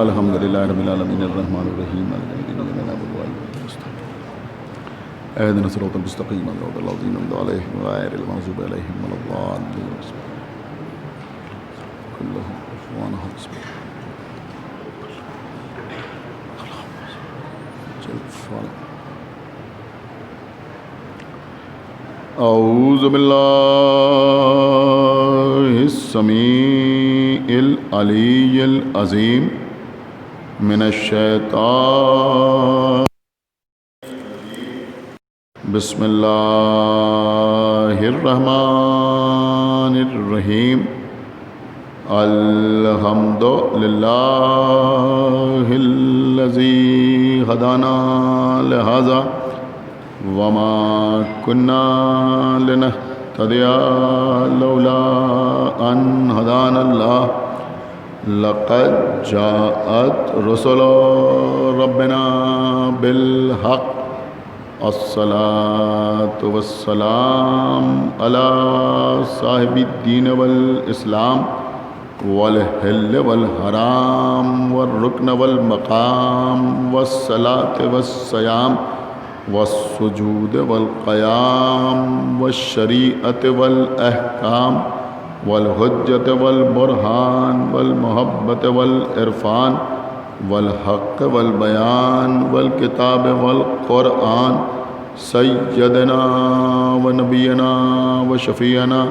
الحمد للہ رب العالمین الرحمن الرحیم مالک یوم الدین ایاک نعبد و ایاک نستعین اهدنا الصراط المستقیم صراط الذین انعمت علیہم غیر المغضوب علیہم ولا الضالین كلهم كفوا احد اعوذ باللہ السمیع العلی العظیم من الشیطان بسم اللہ الرحمن الرحیم الحمد للہ الذی ہدانا لہذا وما كنا لنهتدي لولا أن هدانا الله لقد جاءت رسل ربنا بالحق الصلاة والسلام على صاحب الدين والإسلام والحل والحرام والركن والمقام والصلاة والصيام والسجود والقيام والشريعة والأحكام والحجة والبرهان والمحبة والعرفان والحق والبيان والكتاب والقرآن سيدنا ونبينا وشفيعنا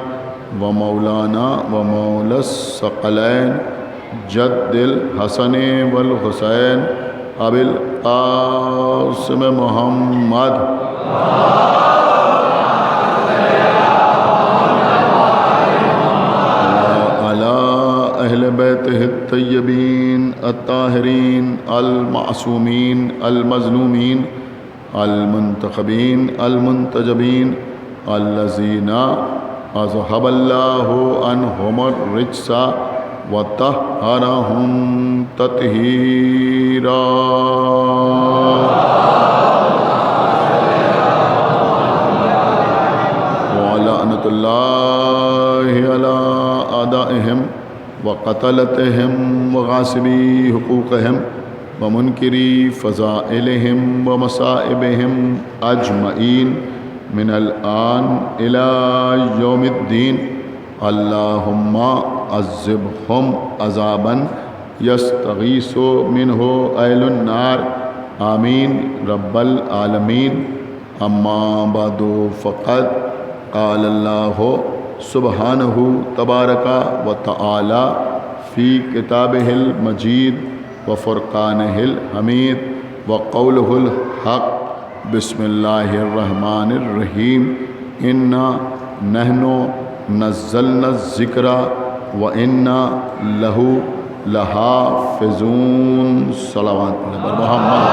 ومولانا ومولى الثقلين جد الحسن والحسين ابی القاسم محمد وعلى اہل بیتہ الطیبین الطاہرین المعصومین المظلومین المنتخبین المنتجبین الذین اذهب اللہ عنہم الرجس وطهرهم تطهيرا ولعنة الله على أعدائهم وقتلتهم وغاصبي حقوقهم ومنكري فضائلهم ومصائبهم أجمعين من الآن إلى يوم الدين اللهم عذبهم عذابا يستغيث منه أهل النار آمين رب العالمين أما بعد فقد قال الله سبحانه تبارك وتعالى في كتابه المجيد وفرقانه الحميد وقوله الحق بسم الله الرحمن الرحيم إنا نحن نزلنا الذکر وَإِنَّا لَهُ لَحَافِظُونَ صلوات محمد۔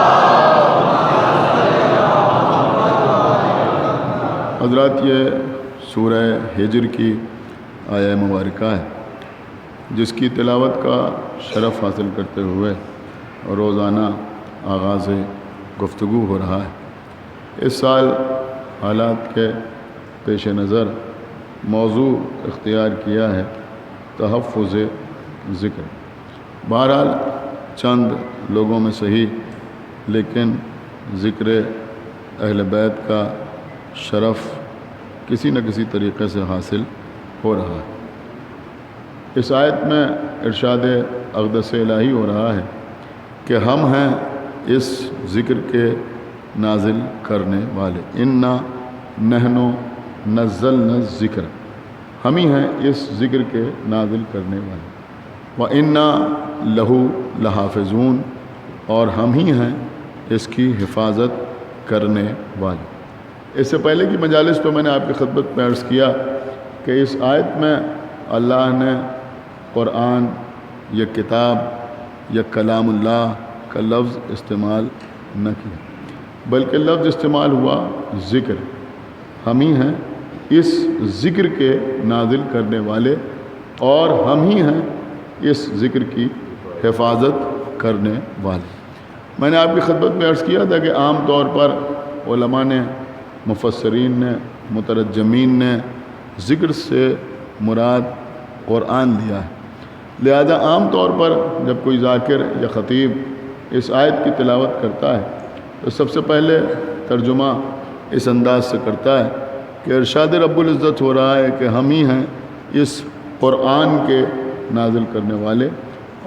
حضرات، یہ سورہ ہجر کی آیہ مبارکہ ہے جس کی تلاوت کا شرف حاصل کرتے ہوئے روزانہ آغاز گفتگو ہو رہا ہے۔ اس سال حالات کے پیش نظر موضوع اختیار کیا ہے تحفظ ذکر۔ بہرحال چند لوگوں میں صحیح، لیکن ذکر اہل بیت کا شرف کسی نہ کسی طریقے سے حاصل ہو رہا ہے۔ اس آیت میں ارشاد اقدس الہی ہو رہا ہے کہ ہم ہیں اس ذکر کے نازل کرنے والے۔ انا نحن نزلنا الذکر، ہم ہی ہیں اس ذکر کے نازل کرنے والے۔ وَإِنَّا لَهُ لَحَافِظُونَ، اور ہم ہی ہیں اس کی حفاظت کرنے والے۔ اس سے پہلے کی مجالس تو میں نے آپ کی خدمت میں عرض کیا کہ اس آیت میں اللہ نے قرآن یا کتاب یا کلام اللہ کا لفظ استعمال نہ کیا، بلکہ لفظ استعمال ہوا ذکر۔ ہم ہی ہیں اس ذکر کے نازل کرنے والے، اور ہم ہی ہیں اس ذکر کی حفاظت کرنے والے۔ میں نے آپ کی خدمت میں عرض کیا تھا کہ عام طور پر علماء نے، مفسرین نے، مترجمین نے ذکر سے مراد قرآن لیا ہے، لہذا عام طور پر جب کوئی ذاکر یا خطیب اس آیت کی تلاوت کرتا ہے تو سب سے پہلے ترجمہ اس انداز سے کرتا ہے کہ ارشاد رب العزت ہو رہا ہے کہ ہم ہی ہیں اس قرآن کے نازل کرنے والے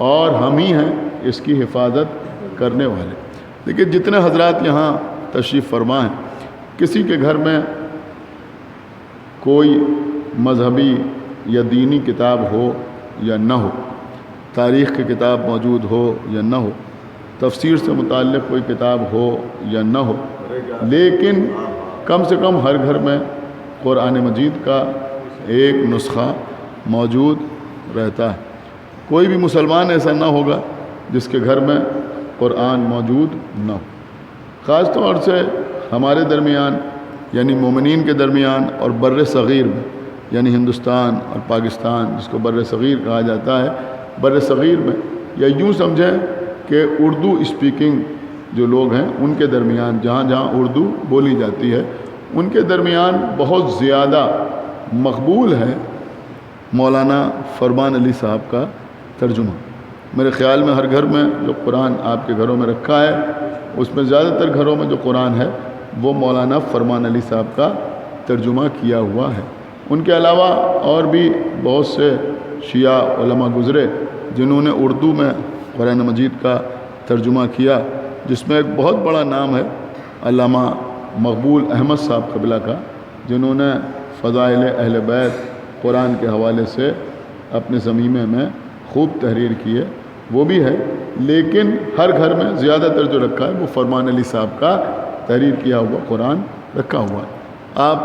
اور ہم ہی ہیں اس کی حفاظت کرنے والے۔ لیکن جتنے حضرات یہاں تشریف فرما ہیں، کسی کے گھر میں کوئی مذہبی یا دینی کتاب ہو یا نہ ہو، تاریخ کی کتاب موجود ہو یا نہ ہو، تفسیر سے متعلق کوئی کتاب ہو یا نہ ہو، لیکن کم سے کم ہر گھر میں قرآن مجید کا ایک نسخہ موجود رہتا ہے۔ کوئی بھی مسلمان ایسا نہ ہوگا جس کے گھر میں قرآن موجود نہ ہو۔ خاص طور سے ہمارے درمیان یعنی مومنین کے درمیان اور بر صغیر میں یعنی ہندوستان اور پاکستان جس کو بر صغیر کہا جاتا ہے، بر صغیر میں یا یوں سمجھیں کہ اردو اسپیکنگ جو لوگ ہیں ان کے درمیان، جہاں جہاں اردو بولی جاتی ہے ان کے درمیان بہت زیادہ مقبول ہے مولانا فرمان علی صاحب کا ترجمہ۔ میرے خیال میں ہر گھر میں جو قرآن آپ کے گھروں میں رکھا ہے اس میں زیادہ تر گھروں میں جو قرآن ہے وہ مولانا فرمان علی صاحب کا ترجمہ کیا ہوا ہے۔ ان کے علاوہ اور بھی بہت سے شیعہ علماء گزرے جنہوں نے اردو میں قرآن مجید کا ترجمہ کیا، جس میں ایک بہت بڑا نام ہے علامہ مقبول احمد صاحب قبلہ کا، جنہوں نے فضائل اہل بیت قرآن کے حوالے سے اپنے ضمیمے میں خوب تحریر کی ہے، وہ بھی ہے۔ لیکن ہر گھر میں زیادہ تر جو رکھا ہے وہ فرمان علی صاحب کا تحریر کیا ہوا قرآن رکھا ہوا ہے۔ آپ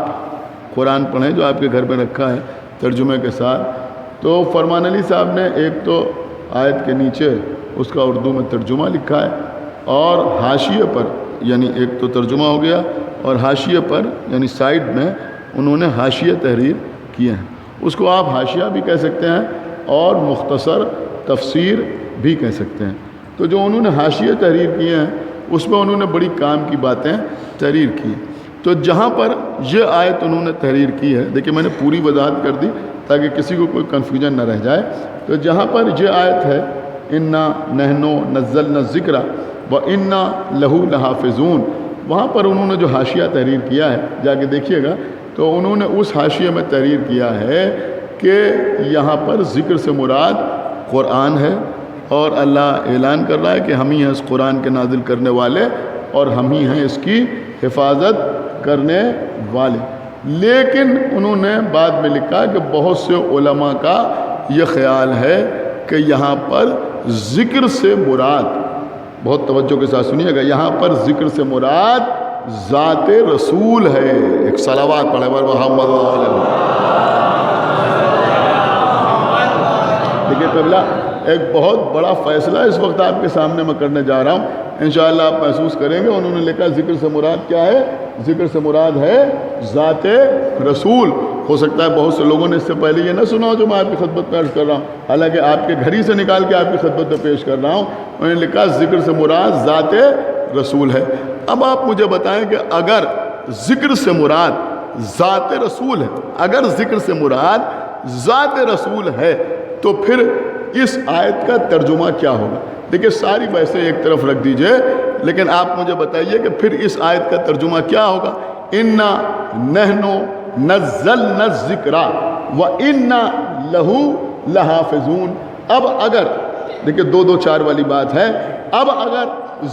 قرآن پڑھیں جو آپ کے گھر میں رکھا ہے ترجمے کے ساتھ، تو فرمان علی صاحب نے ایک تو آیت کے نیچے اس کا اردو میں ترجمہ لکھا ہے، اور حاشیے پر یعنی ایک تو ترجمہ ہو گیا اور حاشیے پر یعنی سائیڈ میں انہوں نے حاشیے تحریر کیے ہیں۔ اس کو آپ حاشیہ بھی کہہ سکتے ہیں اور مختصر تفسیر بھی کہہ سکتے ہیں۔ تو جو انہوں نے حاشیے تحریر کیے ہیں اس میں انہوں نے بڑی کام کی باتیں تحریر کی۔ تو جہاں پر یہ آیت انہوں نے تحریر کی ہے، دیکھیں میں نے پوری وضاحت کر دی تاکہ کسی کو کوئی کنفیوژن نہ رہ جائے، تو جہاں پر یہ آیت ہے انا نحن نزلنا الذکر وانا لہ لحافظون، وہاں پر انہوں نے جو حاشیہ تحریر کیا ہے جا کے دیکھیے گا، تو انہوں نے اس حاشیے میں تحریر کیا ہے کہ یہاں پر ذکر سے مراد قرآن ہے، اور اللہ اعلان کر رہا ہے کہ ہم ہی ہیں اس قرآن کے نازل کرنے والے اور ہم ہی ہیں اس کی حفاظت کرنے والے۔ لیکن انہوں نے بعد میں لکھا کہ بہت سے علماء کا یہ خیال ہے کہ یہاں پر ذکر سے مراد، بہت توجہ کے ساتھ سنیے گا، یہاں پر ذکر سے مراد ذات رسول ہے۔ ایک صلوات پڑھے محمد دیکھیے قبلہ، ایک بہت بڑا فیصلہ اس وقت آپ کے سامنے میں کرنے جا رہا ہوں، انشاءاللہ آپ محسوس کریں گے۔ انہوں نے لکھا ذکر سے مراد کیا ہے؟ ذکر سے مراد ہے ذات رسول۔ ہو سکتا ہے بہت سے لوگوں نے اس سے پہلے یہ نہ سنا ہو جو میں آپ کی خدمت میں عرض کر رہا ہوں، حالانکہ آپ کے گھر ہی سے نکال کے آپ کی خدمت میں پیش کر رہا ہوں۔ انہوں نے لکھا ذکر سے مراد ذات رسول ہے۔ اب آپ مجھے بتائیں کہ اگر ذکر سے مراد ذات رسول ہے، اگر ذکر سے مراد ذات رسول ہے تو پھر اس آیت کا ترجمہ کیا ہوگا؟ دیکھیں ساری بحثیں ایک طرف رکھ دیجئے، لیکن آپ مجھے بتائیے کہ پھر اس آیت کا ترجمہ کیا ہوگا؟ انا نحن نزلنا الذکر وانا لہ لحافظون۔ اب اگر دیکھیں دو چار والی بات ہے، اب اگر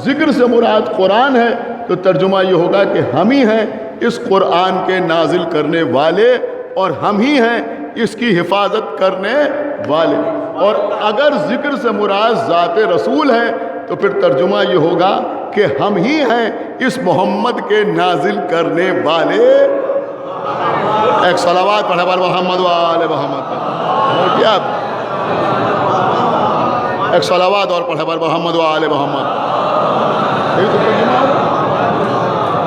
ذکر سے مراد قرآن ہے تو ترجمہ یہ ہوگا کہ ہم ہی ہیں اس قرآن کے نازل کرنے والے اور ہم ہی ہیں اس کی حفاظت کرنے والے۔ اور اگر ذکر سے مراد ذات رسول ہے تو پھر ترجمہ یہ ہوگا کہ ہم ہی ہیں اس محمد کے نازل کرنے والے۔ ایک صلوات پڑھے بر محمد و آل محمد، کیا ایک صلوات اور پڑھے بر محمد و آل محمد۔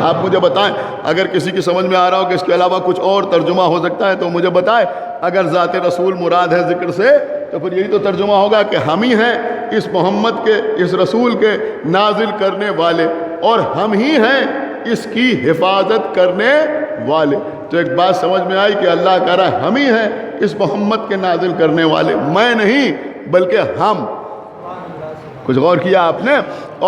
آپ مجھے بتائیں اگر کسی کی سمجھ میں آ رہا ہو کہ اس کے علاوہ کچھ اور ترجمہ ہو سکتا ہے تو مجھے بتائیں۔ اگر ذات رسول مراد ہے ذکر سے تو پھر یہی تو ترجمہ ہوگا کہ ہم ہی ہیں اس محمد کے، اس رسول کے نازل کرنے والے اور ہم ہی ہیں اس کی حفاظت کرنے والے۔ تو ایک بات سمجھ میں آئی کہ اللہ کہہ رہا ہے ہم ہی ہیں اس محمد کے نازل کرنے والے، میں نہیں بلکہ ہم، کچھ غور کیا آپ نے،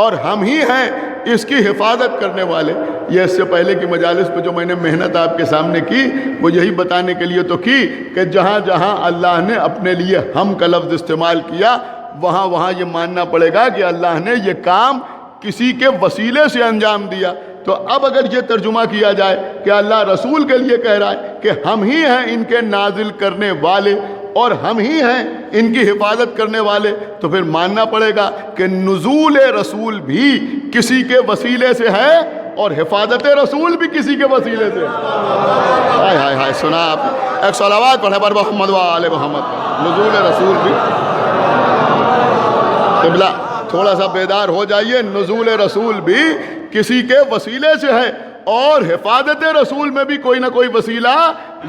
اور ہم ہی ہیں اس کی حفاظت کرنے والے۔ یہ اس سے پہلے کی مجالس پہ جو میں نے محنت آپ کے سامنے کی وہ یہی بتانے کے لیے تو کی کہ جہاں جہاں اللہ نے اپنے لیے ہم کا لفظ استعمال کیا وہاں وہاں یہ ماننا پڑے گا کہ اللہ نے یہ کام کسی کے وسیلے سے انجام دیا۔ تو اب اگر یہ ترجمہ کیا جائے کہ اللہ رسول کے لیے کہہ رہا ہے کہ ہم ہی ہیں ان کے نازل کرنے والے اور ہم ہی ہیں ان کی حفاظت کرنے والے، تو پھر ماننا پڑے گا کہ نزول رسول بھی کسی کے وسیلے سے ہے اور حفاظت رسول بھی کسی کے وسیلے سے۔ ہائے ہائے ہائے، سنا آپ نے؟ ایک صلوات پڑھے پر محمد و آل محمد۔ نزول رسول بھی، قبلہ تھوڑا سا بیدار ہو جائیے، نزول رسول بھی کسی کے وسیلے سے ہے اور حفاظت رسول میں بھی کوئی نہ کوئی وسیلہ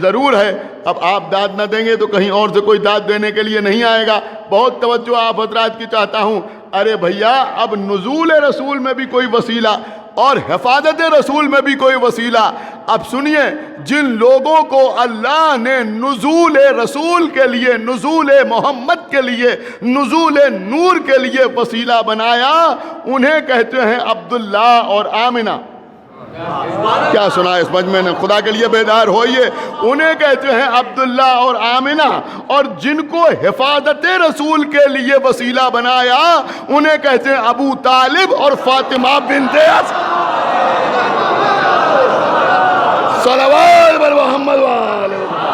ضرور ہے۔ اب آپ داد نہ دیں گے تو کہیں اور سے کوئی داد دینے کے لیے نہیں آئے گا۔ بہت توجہ آپ حضرات کی چاہتا ہوں۔ ارے بھیا، اب نزول رسول میں بھی کوئی وسیلہ اور حفاظت رسول میں بھی کوئی وسیلہ۔ اب سنیے، جن لوگوں کو اللہ نے نزول رسول کے لیے، نزول محمد کے لیے، نزول نور کے لیے وسیلہ بنایا، انہیں کہتے ہیں عبداللہ اور آمنہ۔ کیا سنا اس مجمع نے؟ خدا کے لیے بیدار ہوئیے۔ انہیں کہتے ہیں عبداللہ اور آمنہ، اور جن کو حفاظت رسول کے لیے وسیلہ بنایا انہیں کہتے ہیں ابو طالب اور فاطمہ بنت اسد۔ صلوات بر محمد و آل محمد۔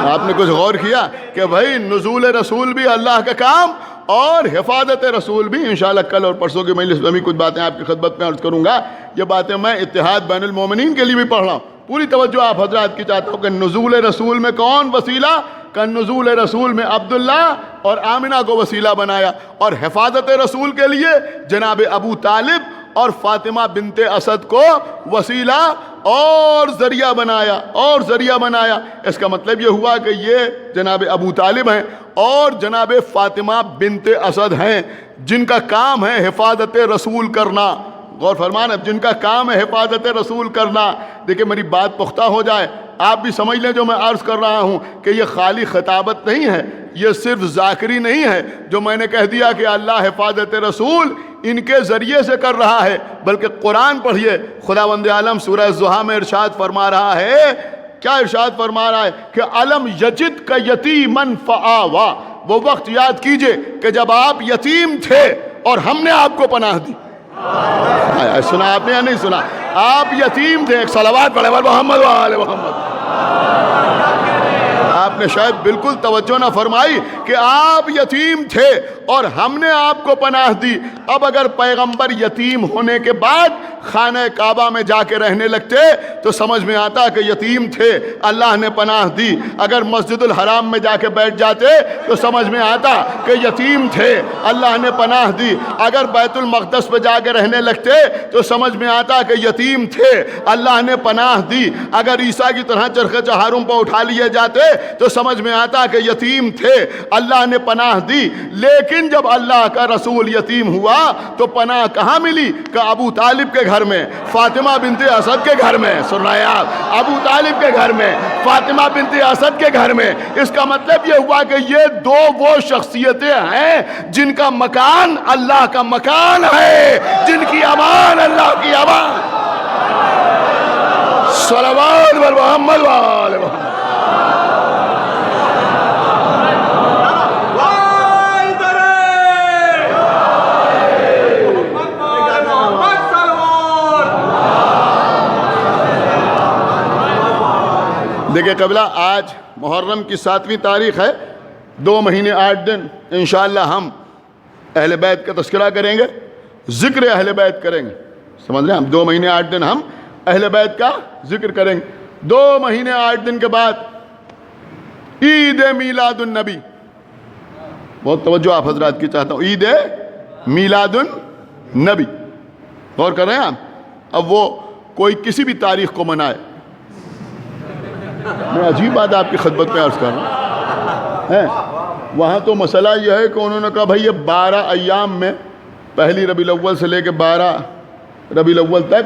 آپ نے کچھ غور کیا کہ بھائی نزول رسول بھی اللہ کا کام اور حفاظت رسول بھی؟ انشاءاللہ کل اور پرسوں کی مجلس میں بھی کچھ باتیں آپ کی خدمت میں عرض کروں گا۔ یہ باتیں میں اتحاد بین المومنین کے لیے بھی پڑھ رہا ہوں۔ پوری توجہ آپ حضرات کی چاہتا ہوں کہ نزول رسول میں کون وسیلہ؟ کہ نزول رسول میں عبداللہ اور آمنہ کو وسیلہ بنایا، اور حفاظت رسول کے لیے جناب ابو طالب اور فاطمہ بنت اسد کو وسیلہ اور ذریعہ بنایا۔ اس کا مطلب یہ ہوا کہ یہ جناب ابو طالب ہیں اور جناب فاطمہ بنت اسد ہیں جن کا کام ہے حفاظت رسول کرنا۔ غور فرمانا، جن کا کام ہے حفاظت رسول کرنا۔ دیکھیں میری بات پختہ ہو جائے، آپ بھی سمجھ لیں جو میں عرض کر رہا ہوں کہ یہ خالی خطابت نہیں ہے، یہ صرف ذاکری نہیں ہے جو میں نے کہہ دیا کہ اللہ حفاظت رسول ان کے ذریعے سے کر رہا ہے، بلکہ قرآن پڑھیے، خداوند عالم سورہ الضحیٰ میں ارشاد فرما رہا ہے۔ کیا ارشاد فرما رہا ہے؟ کہ علم یجد کا یتیمن فآوا۔ وہ وقت یاد کیجئے کہ جب آپ یتیم تھے اور ہم نے آپ کو پناہ دی۔ سنا آپ نے یا نہیں سنا؟ آپ یتیم تھے، ایک صلوات پڑھے محمد و آل محمد۔ آپ نے شاید بالکل توجہ نہ فرمائی کہ آپ یتیم تھے اور ہم نے آپ کو پناہ دی۔ اب اگر پیغمبر یتیم ہونے کے بعد خانہ کعبہ میں جا کے رہنے لگتے تو سمجھ میں آتا کہ یتیم تھے، اللہ نے پناہ دی۔ اگر مسجد الحرام میں جا کے بیٹھ جاتے تو سمجھ میں آتا کہ یتیم تھے، اللہ نے پناہ دی۔ اگر بیت المقدس پہ جا کے رہنے لگتے تو سمجھ میں آتا کہ یتیم تھے، اللہ نے پناہ دی۔ اگر عیسیٰ کی طرح چرخ چہارم پہ اٹھا لیے جاتے تو سمجھ میں آتا کہ یتیم تھے، اللہ نے پناہ دی۔ لیکن جب اللہ کا رسول یتیم ہوا تو پناہ کہاں ملی؟ کہ ابو طالب کے گھر میں، فاطمہ بنت اسد کے گھر میں۔ سن رہے ہیں آپ؟ ابو طالب کے گھر میں، فاطمہ بنت اسد کے گھر میں۔ اس کا مطلب یہ ہوا کہ یہ دو وہ شخصیتیں ہیں جن کا مکان اللہ کا مکان ہے، جن کی امان اللہ کی امان۔ صلوات بر محمد و آل محمد۔ دیکھیں قبلہ، آج محرم کی 7ویں تاریخ ہے، 2 مہینے 8 دن انشاءاللہ ہم اہل بیت کا تذکرہ کریں گے، ذکر اہل بیت کریں گے۔ سمجھ رہے ہیں؟ ہم 2 مہینے 8 دن ہم اہل بیت کا ذکر کریں گے۔ 2 مہینے 8 دن کے بعد عید میلاد النبی۔ بہت توجہ آپ حضرات کی چاہتا ہوں، عید میلاد النبی۔ غور کر رہے ہیں آپ؟ اب وہ کوئی کسی بھی تاریخ کو منائے، میں عجیب بات آپ کی خدمت میں عرض کر رہا ہوں. وہاں تو مسئلہ یہ ہے کہ انہوں نے کہا بھائی یہ 12 ایام میں، پہلی ربیع الاول سے لے کے 12 ربیع الاول تک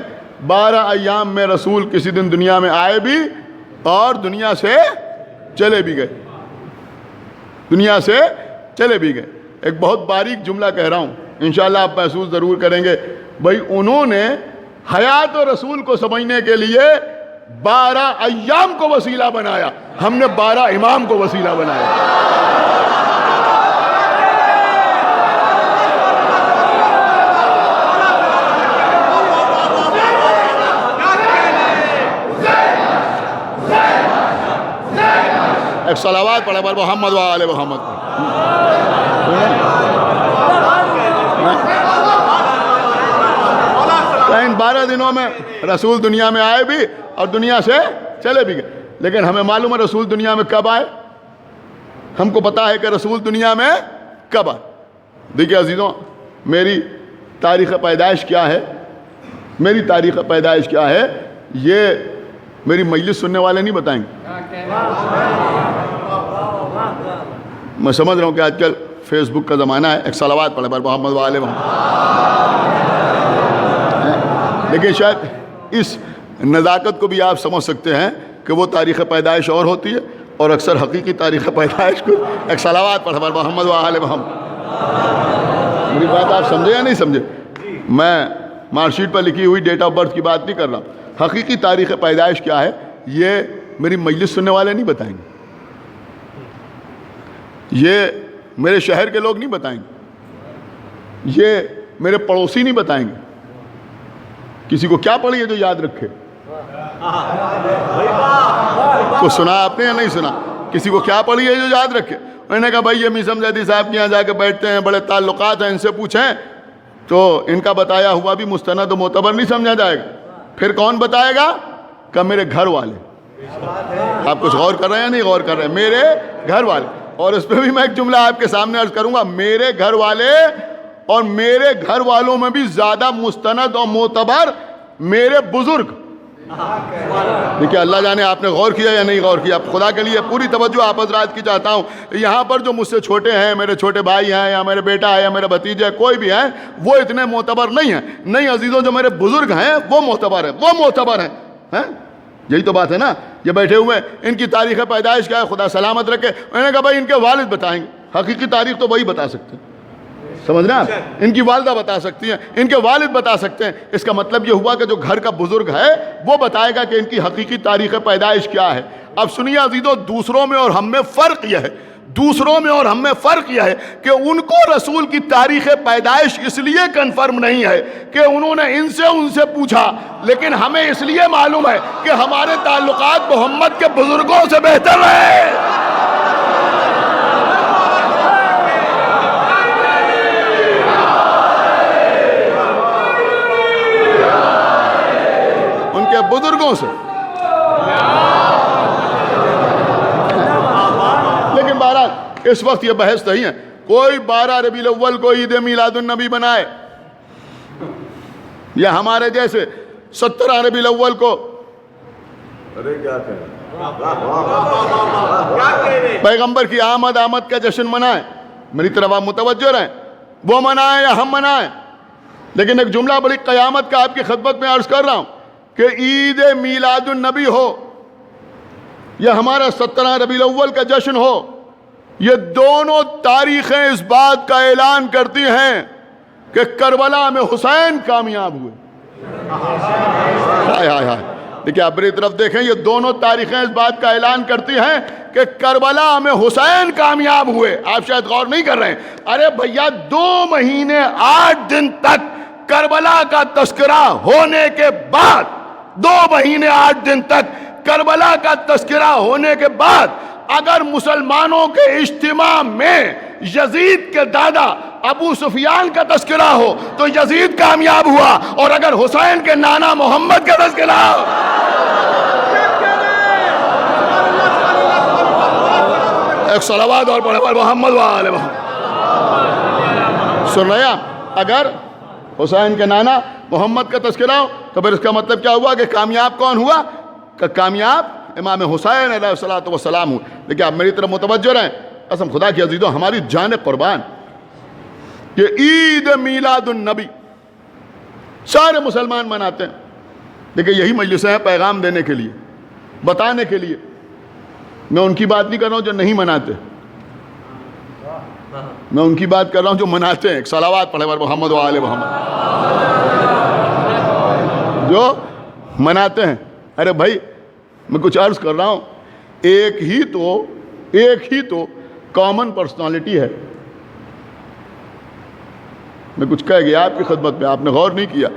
12 ایام میں رسول کسی دن دنیا میں آئے بھی اور دنیا سے چلے بھی گئے. دنیا سے چلے بھی گئے. ایک بہت باریک جملہ کہہ رہا ہوں، انشاءاللہ آپ محسوس ضرور کریں گے. بھائی انہوں نے حیات و رسول کو سمجھنے کے لیے 12 ایام کو وسیلہ بنایا، ہم نے 12 امام کو وسیلہ بنایا. ایک صلوات پڑھے پر محمد و آل محمد. ان 12 دنوں میں رسول دنیا میں آئے بھی اور دنیا سے چلے بھی گئے. لیکن ہمیں معلوم ہے رسول دنیا میں کب آئے، ہم کو پتا ہے کہ رسول دنیا میں کب آئے. دیکھیے عزیزوں، میری تاریخ پیدائش کیا ہے، میری تاریخ پیدائش کیا ہے یہ میری مجلس سننے والے نہیں بتائیں گے. میں سمجھ رہا ہوں کہ آج کل فیس بک کا زمانہ ہے. ایک صلوات پڑھے پر محمد و آل محمد. لیکن شاید اس نزاکت کو بھی آپ سمجھ سکتے ہیں کہ وہ تاریخ پیدائش اور ہوتی ہے اور اکثر حقیقی تاریخ پیدائش کو. ایک صلوات پڑھے پر محمد و آل محمد. میری بات آپ سمجھے یا نہیں سمجھے؟ میں مارک شیٹ پر لکھی ہوئی ڈیٹ آف برتھ کی بات نہیں کر رہا. حقیقی تاریخ پیدائش کیا ہے یہ میری مجلس سننے والے نہیں بتائیں گے، یہ میرے شہر کے لوگ نہیں بتائیں گے، یہ میرے پڑوسی نہیں بتائیں گے. کسی کو کیا پڑھی ہے جو یاد رکھے؟ کو سنا آپ نے یا نہیں سنا؟ کسی کو کیا پڑھی ہے جو یاد رکھے؟ میں نے کہا بھائی یہ میثم زیدی صاحب کے یہاں جا کے بیٹھتے ہیں، بڑے تعلقات ہیں، ان سے پوچھیں تو ان کا بتایا ہوا بھی مستند و معتبر نہیں سمجھا جائے گا. پھر کون بتائے گا؟ کہ میرے گھر والے. آپ کچھ غور کر رہے ہیں یا نہیں غور کر رہے ہیں؟ میرے گھر والے. اور اس پہ بھی میں ایک جملہ آپ کے سامنے عرض کروں گا، میرے گھر والے اور میرے گھر والوں میں بھی زیادہ مستند اور معتبر میرے بزرگ. دیکھیے اللہ جانے آپ نے غور کیا یا نہیں غور کیا. خدا کے لیے پوری توجہ آپ حضرات کی چاہتا ہوں. یہاں پر جو مجھ سے چھوٹے ہیں، میرے چھوٹے بھائی ہیں یا میرے بیٹا ہے یا میرے بھتیجے ہے، کوئی بھی ہیں، وہ اتنے معتبر نہیں ہیں. نہیں عزیزوں، جو میرے بزرگ ہیں وہ معتبر ہیں، وہ معتبر ہیں. یہی تو بات ہے نا. یہ بیٹھے ہوئے ان کی تاریخ پیدائش کیا ہے خدا سلامت رکھے. میں نے کہا بھائی ان کے والد بتائیں گے، حقیقی تاریخ تو وہی بتا سکتے ہیں. سمجھ رہے ہیں آپ؟ ان کی والدہ بتا سکتی ہیں، ان کے والد بتا سکتے ہیں. اس کا مطلب یہ ہوا کہ جو گھر کا بزرگ ہے وہ بتائے گا کہ ان کی حقیقی تاریخ پیدائش کیا ہے. اب سنیے عزیزوں، دوسروں میں اور ہم میں فرق یہ ہے، دوسروں میں اور ہم میں فرق یہ ہے کہ ان کو رسول کی تاریخ پیدائش اس لیے کنفرم نہیں ہے کہ انہوں نے ان سے پوچھا، لیکن ہمیں اس لیے معلوم ہے کہ ہمارے تعلقات محمد کے بزرگوں سے بہتر ہیں. ان کے بزرگوں سے. لیکن بہرحال اس وقت یہ بحث نہیں ہے. کوئی 12 ربیع الاول کو عید میلاد النبی بنائے یا ہمارے جیسے 17 ربیع الاول کو پیغمبر کی آمد کا جشن منائے. میری طرف آپ متوجہ رہیں، وہ منائیں یا ہم منائیں. لیکن ایک جملہ بڑی قیامت کا آپ کی خدمت میں عرض کر رہا ہوں کہ عید میلاد النبی ہو یا ہمارا 17 ربیع الاول کا جشن ہو، یہ دونوں تاریخیں اس بات کا اعلان کرتی ہیں کہ کربلا میں حسین کامیاب ہوئے. ہائے ہائے ہائے. دیکھیں آپ میری طرف دیکھیں، یہ دونوں تاریخیں اس بات کا اعلان کرتی ہیں کہ کربلا میں حسین کامیاب ہوئے. آپ شاید غور نہیں کر رہے ہیں. ارے بھیا 2 مہینے 8 دن تک کربلا کا تذکرہ ہونے کے بعد، 2 مہینے 8 دن تک کربلا کا تذکرہ ہونے کے بعد اگر مسلمانوں کے اجتماع میں یزید کے دادا ابو سفیان کا تذکرہ ہو تو یزید کامیاب ہوا، اور اگر حسین کے نانا محمد کا تذکرہ ہو. ایک صلوات اور پڑھے پر محمد و آل محمد. سن رہے ہیں؟ اگر حسین کے نانا محمد کا تذکرہ ہو تو پھر اس کا مطلب کیا ہوا کہ کامیاب کون ہوا؟ کہ کامیاب امام حسین علیہ الصلوۃ والسلام ہوئے. لیکن آپ میری طرف متوجہ رہیں, قسم خدا کی عزیزو, ہماری جان قربان, کہ عید میلاد النبی سارے مسلمان مناتے ہیں. دیکھیں یہی مجلسیں ہیں پیغام دینے کے لیے, بتانے کے لیے. میں ان کی بات نہیں کر رہا ہوں جو نہیں مناتے, میں ان کی بات کر رہا ہوں جو مناتے ہیں. ایک صلوات پڑھے محمد و آل محمد. جو مناتے ہیں, ارے بھائی میں کچھ عرض کر رہا ہوں, ایک ہی تو کامن پرسنالٹی ہے. میں کچھ کہہ گیا آپ کی خدمت میں, آپ نے غور نہیں کیا.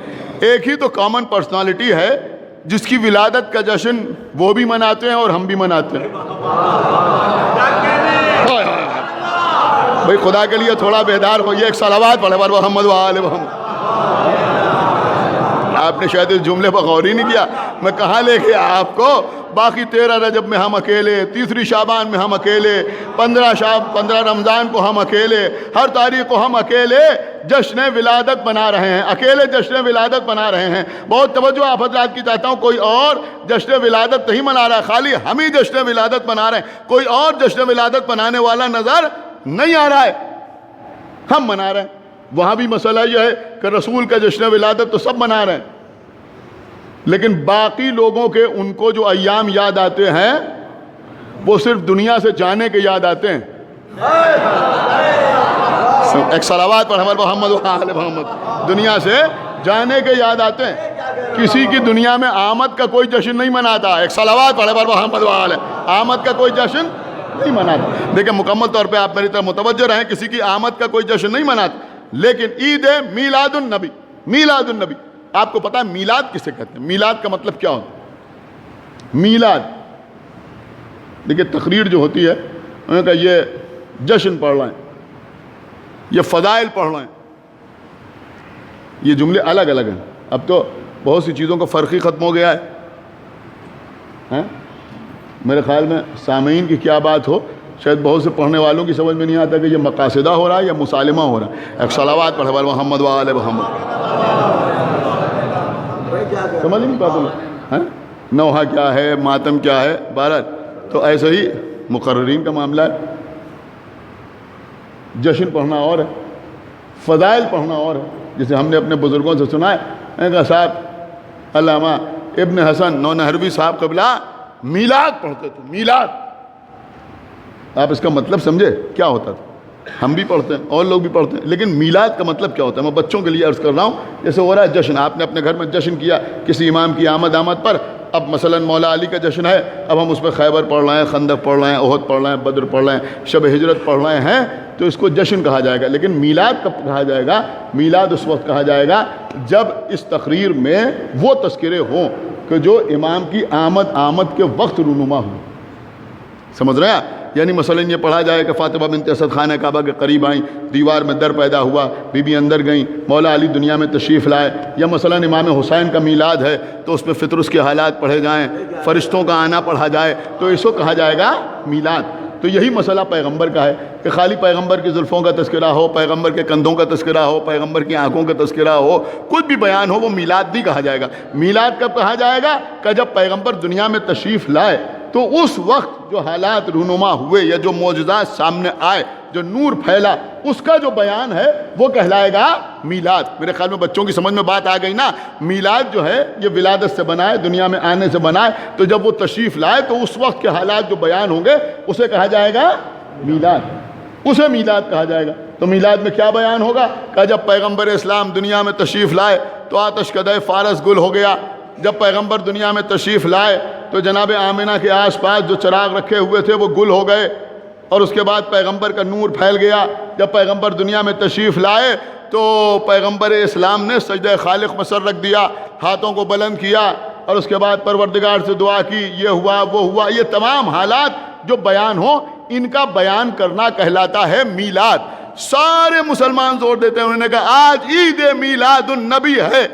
ایک ہی تو کامن پرسنالٹی ہے جس کی ولادت کا جشن وہ بھی مناتے ہیں اور ہم بھی مناتے ہیں. بھئی خدا کے لیے تھوڑا بیدار ہوئیے, ایک صلوات پڑھے محمد و آل محمد. آپ نے شاید اس جملے پر غور ہی نہیں کیا. میں کہاں لے گیا آپ کو؟ باقی 13 رجب میں ہم اکیلے, 3 شعبان میں ہم اکیلے, 15 رمضان کو ہم اکیلے, ہر تاریخ کو ہم اکیلے جشن ولادت بنا رہے ہیں, اکیلے جشن ولادت بنا رہے ہیں. بہت توجہ آپ حضرات کی چاہتا ہوں, کوئی اور جشن ولادت نہیں منا رہا ہے, خالی ہم ہی جشن ولادت منا رہے ہیں. کوئی اور جشن ولادت منانے والا نظر نہیں آ رہا ہے, ہم منا رہے ہیں. وہاں بھی مسئلہ یہ ہے کہ رسول کا جشن ولادت تو سب منا رہے ہیں, لیکن باقی لوگوں کے ان کو جو ایام یاد آتے ہیں وہ صرف دنیا سے جانے کے یاد آتے ہیں. ایک صلوات پر محمد و آل محمد. دنیا سے جانے کے یاد آتے ہیں, کسی کی دنیا میں آمد کا کوئی جشن نہیں مناتا. ایک صلوات پر محمد و آل. آمد کا کوئی جشن نہیں مناتا. دیکھیں مکمل طور پہ آپ میری طرف متوجہ رہیں, کسی کی آمد کا کوئی جشن نہیں مناتا. لیکن عید میلاد النبی, میلاد النبی, آپ کو پتا ہے میلاد کسے کہتے ہیں؟ میلاد کا مطلب کیا ہوتا ہے؟ میلاد, دیکھیں تقریر جو ہوتی ہے انہوں نے کہا یہ جشن پڑھ رہے ہیں, یہ فضائل پڑھ رہے ہیں, یہ جملے الگ الگ ہیں. اب تو بہت سی چیزوں کا فرق ہی ختم ہو گیا ہے. میرے خیال میں سامعین کی کیا بات ہو, شاید بہت سے پڑھنے والوں کی سمجھ میں نہیں آتا کہ یہ مقاصدہ ہو رہا ہے یا مسالمہ ہو رہا ہے. ایک صلوات پڑھے محمد و آل محمد. سمجھ نہیں پاتا نوحہ کیا ہے, ماتم کیا ہے. بہرحال تو ایسے ہی مقررین کا معاملہ ہے. جشن پڑھنا اور ہے, فضائل پڑھنا اور ہے. جسے ہم نے اپنے بزرگوں سے سنا ہے کہ صاحب علامہ ابن حسن نونہروی صاحب قبلہ میلاد پڑھتے تھے. میلاد, آپ اس کا مطلب سمجھے کیا ہوتا تھا؟ ہم بھی پڑھتے ہیں اور لوگ بھی پڑھتے ہیں, لیکن میلاد کا مطلب کیا ہوتا ہے؟ میں بچوں کے لیے عرض کر رہا ہوں. جیسے ہو رہا ہے جشن, آپ نے اپنے گھر میں جشن کیا کسی امام کی آمد پر. اب مثلا مولا علی کا جشن ہے, اب ہم اس پہ خیبر پڑھ رہے ہیں, خندق پڑھ رہے ہیں, احد پڑھ رہے ہیں, بدر پڑھ رہے ہیں, شب ہجرت پڑھ رہے ہیں, تو اس کو جشن کہا جائے گا. لیکن میلاد کب کہا جائے گا؟ میلاد اس وقت کہا جائے گا جب اس تقریر میں وہ تذکرے ہوں کہ جو امام کی آمد کے وقت رونما ہوں. سمجھ رہے ہیں؟ یعنی مثلا یہ پڑھا جائے کہ فاطمہ بنت اسد خانہ کعبہ کے قریب آئیں, دیوار میں در پیدا ہوا, بی بی اندر گئیں, مولا علی دنیا میں تشریف لائے. یا مثلا امام حسین کا میلاد ہے تو اس میں فطرس کے حالات پڑھے جائیں, فرشتوں کا آنا پڑھا جائے, تو اس کو کہا جائے گا میلاد. تو یہی مسئلہ پیغمبر کا ہے کہ خالی پیغمبر کی زلفوں کا تذکرہ ہو, پیغمبر کے کندھوں کا تذکرہ ہو, پیغمبر کی آنکھوں کا تذکرہ ہو, کچھ بھی بیان ہو, وہ میلاد نہیں کہا جائے گا. میلاد کب کہا جائے گا؟ کہ جب پیغمبر دنیا میں تشریف لائے تو اس وقت جو حالات رونما ہوئے یا جو معجزات سامنے آئے, جو نور پھیلا, اس کا جو بیان ہے وہ کہلائے گا میلاد. میرے خیال میں بچوں کی سمجھ میں بات آ گئی نا. میلاد جو ہے یہ ولادت سے بنا ہے, دنیا میں آنے سے بنا ہے, تو جب وہ تشریف لائے تو اس وقت کے حالات جو بیان ہوں گے اسے کہا جائے گا میلاد. اسے میلاد کہا جائے گا. تو میلاد میں کیا بیان ہوگا کہ جب پیغمبر اسلام دنیا میں تشریف لائے تو آتش کدہ فارس گل ہو گیا. جب پیغمبر دنیا میں تشریف لائے تو جناب آمنہ کے آس پاس جو چراغ رکھے ہوئے تھے وہ گل ہو گئے, اور اس کے بعد پیغمبر کا نور پھیل گیا. جب پیغمبر دنیا میں تشریف لائے تو پیغمبر اسلام نے سجدہ خالق میں سر رکھ دیا, ہاتھوں کو بلند کیا, اور اس کے بعد پروردگار سے دعا کی, یہ ہوا وہ ہوا. یہ تمام حالات جو بیان ہوں ان کا بیان کرنا کہلاتا ہے میلاد. سارے مسلمان زور دیتے ہیں, انہوں نے کہا آج عید میلاد النبی ہے.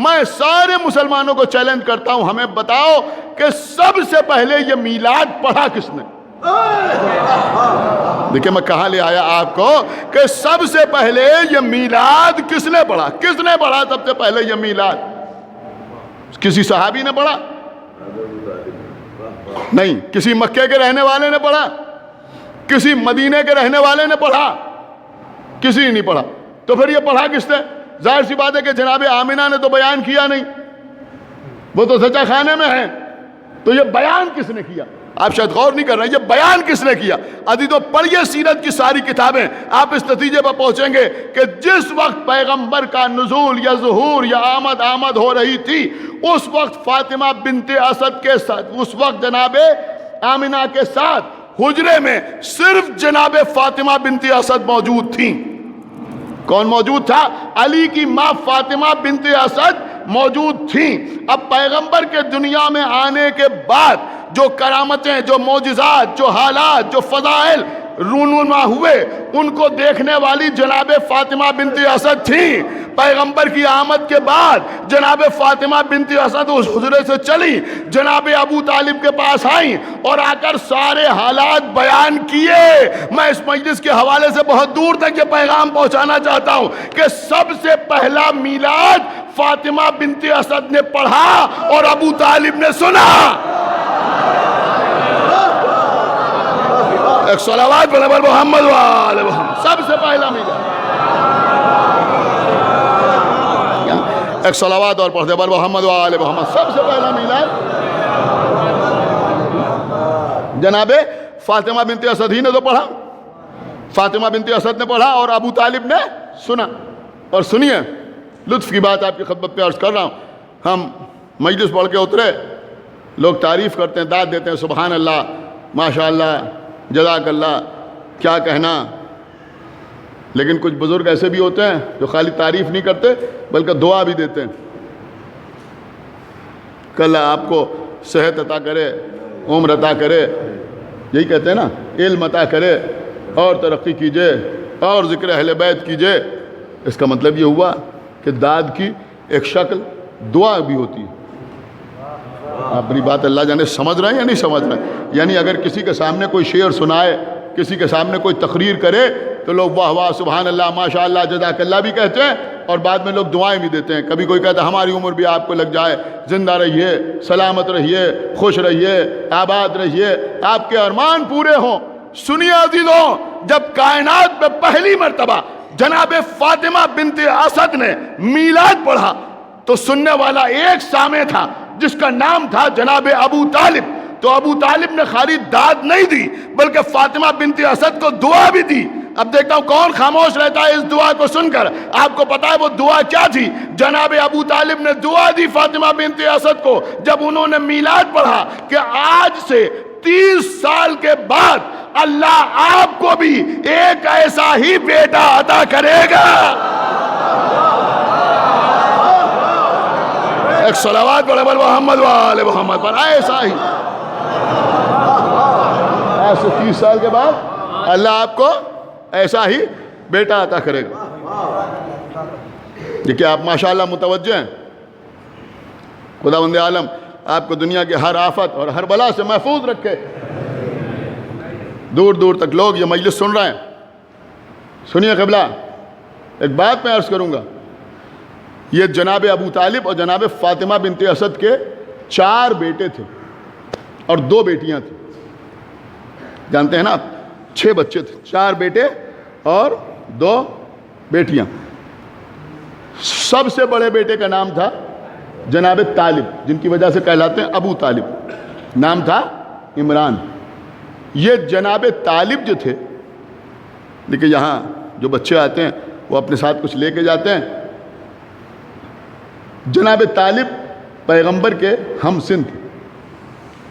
میں سارے مسلمانوں کو چیلنج کرتا ہوں, ہمیں بتاؤ کہ سب سے پہلے یہ میلاد پڑھا کس نے؟ دیکھیں میں کہاں لے آیا آپ کو کہ سب سے پہلے یہ میلاد کس نے پڑھا؟ کس نے پڑھا سب سے پہلے یہ میلاد؟ کسی صحابی نے پڑھا؟ نہیں، کسی مکے کے رہنے والے نے پڑھا، کسی مدینے کے رہنے والے نے پڑھا، کسی نے نہیں پڑھا. تو پھر یہ پڑھا کس نے؟ ظاہر سی بات ہے کہ جناب آمنہ نے تو بیان کیا نہیں، وہ تو سچا خانے میں ہے. تو یہ بیان کس نے کیا؟ آپ شاید غور نہیں کر رہے ہیں، یہ بیان کس نے کیا؟ ادھی تو پڑھیے سیرت کی ساری کتابیں، آپ اس نتیجے پر پہنچیں گے کہ جس وقت پیغمبر کا نزول یا ظہور یا آمد ہو رہی تھی، اس وقت فاطمہ بنت اسد کے ساتھ، اس وقت جناب آمنہ کے ساتھ حجرے میں صرف جناب فاطمہ بنت اسد موجود تھیں. کون موجود تھا؟ علی کی ماں فاطمہ بنت اسد موجود تھیں. اب پیغمبر کے دنیا میں آنے کے بعد جو کرامتیں، جو معجزات، جو حالات، جو فضائل رونما ہوئے، ان کو دیکھنے والی جناب فاطمہ بنت اسد تھیں. پیغمبر کی آمد کے بعد جناب فاطمہ بنت اسد اس حجرے سے چلی، جناب ابو طالب کے پاس آئیں اور آ کر سارے حالات بیان کیے. میں اس مجلس کے حوالے سے بہت دور تک یہ پیغام پہنچانا چاہتا ہوں کہ سب سے پہلا میلاد فاطمہ بنت اسد نے پڑھا اور ابو طالب نے سنا. ایک صلوات پر محمد و آل محمد. سب سے پہلا میلاد. ایک صلوات اور پڑھتے پر محمد و آل محمد. سب سے پہلا میلاد جناب فاطمہ بنت اسد ہی نے تو پڑھا. فاطمہ بنت اسد نے پڑھا اور ابو طالب نے سنا. اور سنیے، لطف کی بات آپ کی خدمت پہ عرض کر رہا ہوں. ہم مجلس پڑھ کے اترے، لوگ تعریف کرتے ہیں، داد دیتے ہیں، سبحان اللہ، ماشاء اللہ، جزاک اللہ، کیا کہنا. لیکن کچھ بزرگ ایسے بھی ہوتے ہیں جو خالی تعریف نہیں کرتے بلکہ دعا بھی دیتے ہیں کہ اللہ آپ کو صحت عطا کرے، عمر عطا کرے، یہی کہتے ہیں نا، علم عطا کرے اور ترقی کیجئے اور ذکر اہل بیت کیجئے. اس کا مطلب یہ ہوا کہ داد کی ایک شکل دعا بھی ہوتی ہے. آپ اپنی بات اللہ جانے سمجھ رہے ہیں یا نہیں سمجھ رہے ہیں؟ یعنی اگر کسی کے سامنے کوئی شعر سنائے، کسی کے سامنے کوئی تقریر کرے تو لوگ واہ واہ، سبحان اللہ، ماشاء اللہ، جزاک اللہ بھی کہتے ہیں اور بعد میں لوگ دعائیں بھی دیتے ہیں. کبھی کوئی کہتا ہے ہماری عمر بھی آپ کو لگ جائے، زندہ رہیے، سلامت رہیے، خوش رہیے، آباد رہیے، آپ کے ارمان پورے ہوں. سنیے عزیزوں، جب کائنات میں پہلی مرتبہ جناب فاطمہ بنت اسد نے میلاد پڑھا تو سننے والا ایک سامع تھا جس کا نام تھا جناب ابو طالب. تو ابو طالب نے خالی داد نہیں دی بلکہ فاطمہ بنت اسد کو دعا بھی دی. اب دیکھتا ہوں کون خاموش رہتا ہے اس دعا کو سن کر. آپ کو پتا ہے وہ دعا کیا تھی؟ جناب ابو طالب نے دعا دی فاطمہ بنت اسد کو جب انہوں نے میلاد پڑھا کہ آج سے 30 سال کے بعد اللہ آپ کو بھی ایک ایسا ہی بیٹا عطا کرے گا. ایک صلوات پڑھے بل محمد و آل محمد پر. ایسا ہی آج سے 30 سال کے بعد اللہ آپ کو ایسا ہی بیٹا عطا کرے گا. یہ کہ آپ ماشاءاللہ متوجہ ہیں. خداوند عالم آپ کو دنیا کے ہر آفت اور ہر بلا سے محفوظ رکھے. دور دور تک لوگ یہ مجلس سن رہے ہیں. سنیے قبلہ، ایک بات میں عرض کروں گا. یہ جناب ابو طالب اور جناب فاطمہ بنت اسد کے 4 بیٹے تھے اور 2 بیٹیاں تھیں. جانتے ہیں نا آپ، 6 بچے تھے، 4 بیٹے اور 2 بیٹیاں. سب سے بڑے بیٹے کا نام تھا جناب طالب، جن کی وجہ سے کہلاتے ہیں ابو طالب. نام تھا عمران. یہ جناب طالب جو تھے، لیکن یہاں جو بچے آتے ہیں وہ اپنے ساتھ کچھ لے کے جاتے ہیں. جناب طالب پیغمبر کے ہم سن تھے،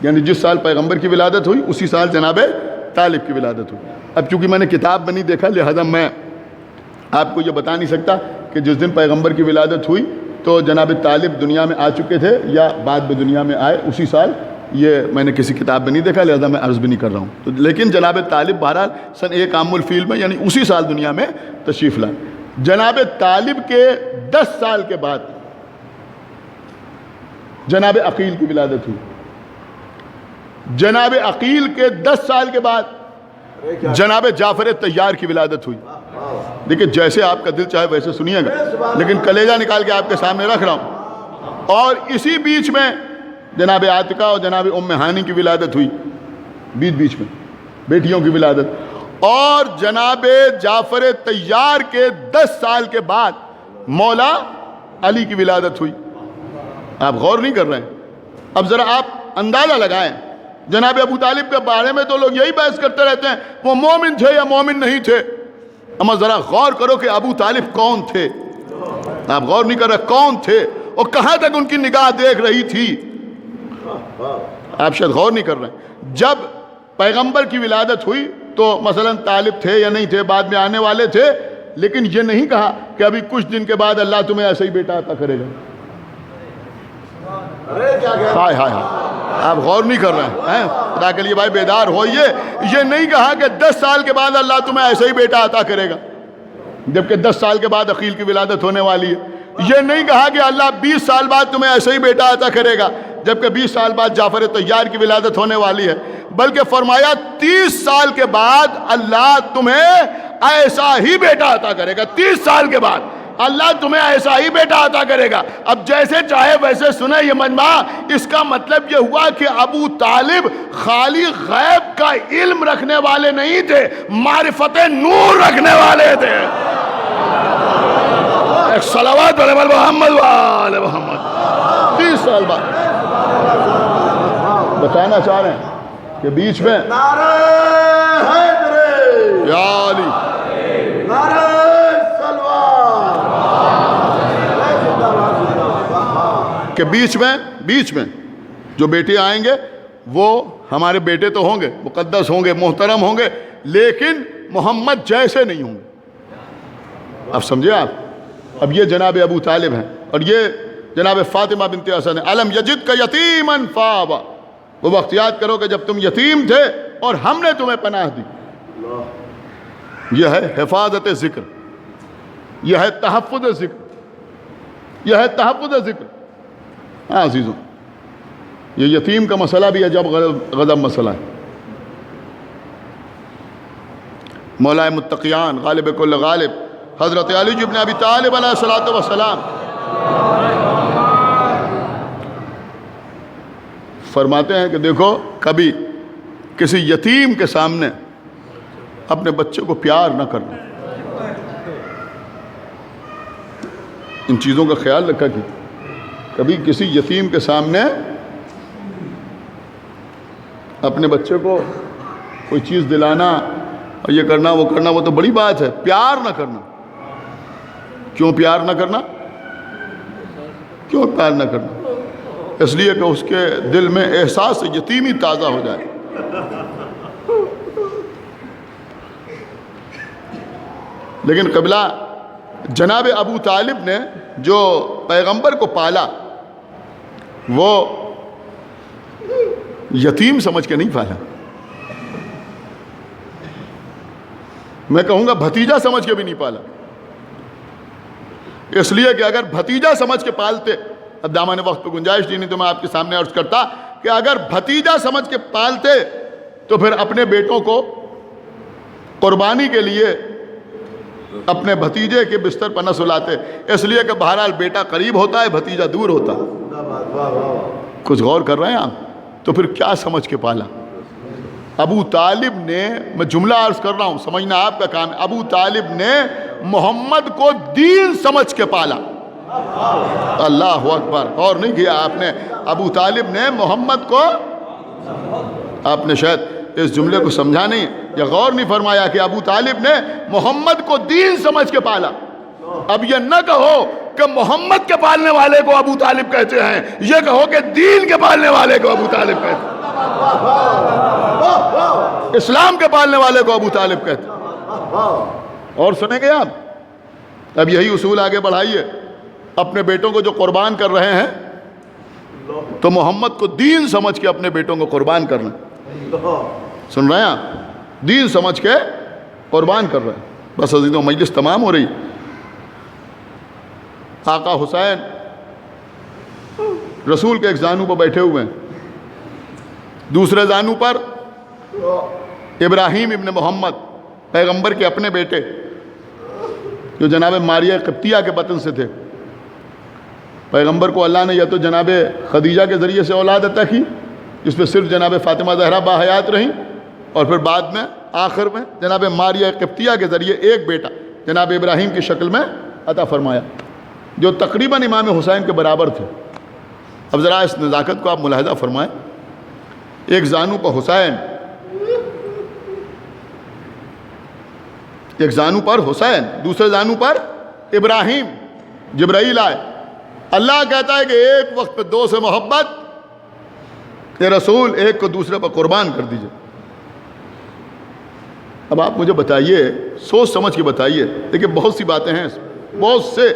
یعنی جس سال پیغمبر کی ولادت ہوئی اسی سال جناب طالب کی ولادت ہوئی. اب چونکہ میں نے کتاب میں نہیں دیکھا لہذا میں آپ کو یہ بتا نہیں سکتا کہ جس دن پیغمبر کی ولادت ہوئی تو جناب طالب دنیا میں آ چکے تھے یا بعد میں دنیا میں آئے اسی سال. یہ میں نے کسی کتاب میں نہیں دیکھا لہذا میں عرض بھی نہیں کر رہا ہوں. تو لیکن جناب طالب بہرحال سن 1 عام الفیل میں یعنی اسی سال دنیا میں تشریف لائے. جناب طالب کے 10 سال کے بعد جناب عقیل کی ولادت ہوئی. جناب عقیل کے 10 سال کے بعد جناب جعفر طیار کی ولادت ہوئی. دیکھیں جیسے آپ کا دل چاہے ویسے سنیے گا، لیکن کلیجہ نکال کے آپ کے سامنے رکھ رہا ہوں. اور اسی بیچ میں جناب عاتقہ اور جناب ام ہانی کی ولادت ہوئی، بیچ میں بیٹیوں کی ولادت، اور جناب جعفر طیار کے 10 سال کے بعد مولا علی کی ولادت ہوئی۔ آپ غور نہیں کر رہے ہیں؟ اب ذرا آپ اندازہ لگائیں، جناب ابو طالب کے بارے میں تو لوگ یہی بحث کرتے رہتے ہیں وہ مومن تھے یا مومن نہیں تھے، اما ذرا غور کرو کہ ابو طالب کون تھے؟ آپ غور نہیں کر رہے کون تھے اور کہاں تک ان کی نگاہ دیکھ رہی تھی؟ آپ شاید غور نہیں کر رہے ہیں۔ جب پیغمبر کی ولادت ہوئی تو مثلا طالب تھے یا نہیں تھے، بعد میں آنے والے تھے، لیکن یہ نہیں کہا کہ ابھی کچھ دن کے بعد اللہ تمہیں ایسا ہی بیٹا عطا کرے گا۔ ہائے ہائے ہائے، آپ غور نہیں کر رہے ہیں، خدا کے لیے بھائی بیدار ہوئیے۔ یہ نہیں کہا کہ 10 سال کے بعد اللہ تمہیں ایسا ہی بیٹا عطا کرے گا، جبکہ 10 سال کے بعد عقیل کی ولادت ہونے والی ہے۔ یہ نہیں کہا کہ اللہ 20 سال بعد تمہیں ایسا ہی بیٹا عطا کرے گا، جبکہ 20 سال بعد جعفر طیار کی ولادت ہونے والی ہے، بلکہ فرمایا 30 سال کے بعد اللہ تمہیں ایسا ہی بیٹا عطا کرے گا۔ 30 سال کے بعد اللہ تمہیں ایسا ہی بیٹا عطا کرے گا۔ اب جیسے چاہے ویسے سنیں یہ مجمع، اس کا مطلب یہ ہوا کہ ابو طالب خالی غیب کا علم رکھنے والے نہیں تھے، معرفت نور رکھنے والے تھے۔ ایک صلوات علی محمد وآل محمد۔ 30 سال بعد بتانا چاہ رہے ہیں کہ بیچ میں نعرہ حیدر، یا علی، نعرہ سلوان، کہ بیچ میں جو بیٹے آئیں گے وہ ہمارے بیٹے تو ہوں گے، مقدس ہوں گے، محترم ہوں گے، لیکن محمد جیسے نہیں ہوں گے۔ اب سمجھے آپ؟ اب یہ جناب ابو طالب ہیں اور یہ جناب فاطمہ بنت حسن ہیں۔ الم یجد کا یتیما فآویٰ، وہ وقت یاد کرو کہ جب تم یتیم تھے اور ہم نے تمہیں پناہ دی۔ یہ ہے حفاظت ذکر، یہ ہے تحفظ ذکر، یہ ہے تحفظ ذکر۔ ہاں عزیزوں، یہ یتیم کا مسئلہ بھی عجب غضب مسئلہ ہے۔ مولا متقیان غالب کل غالب حضرت علی بن ابی طالب علیہ الصلوۃ والسلام فرماتے ہیں کہ دیکھو، کبھی کسی یتیم کے سامنے اپنے بچے کو پیار نہ کرنا۔ ان چیزوں کا خیال رکھا کہ کبھی کسی یتیم کے سامنے اپنے بچے کو کوئی چیز دلانا اور یہ کرنا وہ کرنا، وہ تو بڑی بات ہے، پیار نہ کرنا۔ کیوں پیار نہ کرنا؟ کیوں پیار نہ کرنا؟ اس لیے کہ اس کے دل میں احساس یتیمی تازہ ہو جائے۔ لیکن قبلہ جناب ابو طالب نے جو پیغمبر کو پالا وہ یتیم سمجھ کے نہیں پالا، میں کہوں گا بھتیجا سمجھ کے بھی نہیں پالا۔ اس لیے کہ اگر بھتیجا سمجھ کے پالتے، اب دامن وقت پہ گنجائش نہیں تو میں آپ کے سامنے عرض کرتا کہ اگر بھتیجا سمجھ کے پالتے تو پھر اپنے بیٹوں کو قربانی کے لیے اپنے بھتیجے کے بستر پر نہ سلاتے، اس لیے کہ بہرحال بیٹا قریب ہوتا ہے، بھتیجا دور ہوتا ہے۔ کچھ غور کر رہے ہیں آپ؟ تو پھر کیا سمجھ کے پالا؟ ابو طالب نے، میں جملہ عرض کر رہا ہوں، سمجھنا آپ کا کام ہے، ابو طالب نے محمد کو دین سمجھ کے پالا۔ اللہ اکبر، غور نہیں کیا آپ نے؟ ابو طالب نے محمد کو، آپ نے شاید اس جملے کو سمجھا نہیں یا غور نہیں فرمایا کہ ابو طالب نے محمد کو دین سمجھ کے پالا۔ اب یہ نہ کہو کہ محمد کے پالنے والے کو ابو طالب کہتے ہیں، یہ کہو کہ دین کے پالنے والے کو ابو طالب کہتے ہیں، اسلام کے پالنے والے کو ابو طالب کہتے ہیں۔ اور سنیں گے آپ؟ اب یہی اصول آگے بڑھائیے، اپنے بیٹوں کو جو قربان کر رہے ہیں تو محمد کو دین سمجھ کے اپنے بیٹوں کو قربان کرنا۔ سن رہے ہیں آپ؟ دین سمجھ کے قربان کر رہے ہیں۔ بس عزیزوں، مجلس تمام ہو رہی۔ آقا حسین رسول کے ایک زانو پر بیٹھے ہوئے ہیں، دوسرے زانو پر ابراہیم ابن محمد پیغمبر کے اپنے بیٹے جو جناب ماریہ قبطیہ کے بطن سے تھے۔ پیغمبر کو اللہ نے یا تو جناب خدیجہ کے ذریعے سے اولاد عطا کی، جس پہ صرف جناب فاطمہ زہرا باحیات رہیں، اور پھر بعد میں آخر میں جناب ماریہ قبطیہ کے ذریعے ایک بیٹا جناب ابراہیم کی شکل میں عطا فرمایا، جو تقریباً امام حسین کے برابر تھے۔ اب ذرا اس نزاکت کو آپ ملاحظہ فرمائیں، ایک زانو پر حسین، ایک زانو پر حسین، دوسرے زانو پر ابراہیم، جبرائیل آئے، اللہ کہتا ہے کہ ایک وقت پہ دو سے محبت، اے رسول ایک کو دوسرے پر قربان کر دیجئے۔ اب آپ مجھے بتائیے، سوچ سمجھ کے بتائیے، دیکھیں بہت سی باتیں ہیں، بہت سے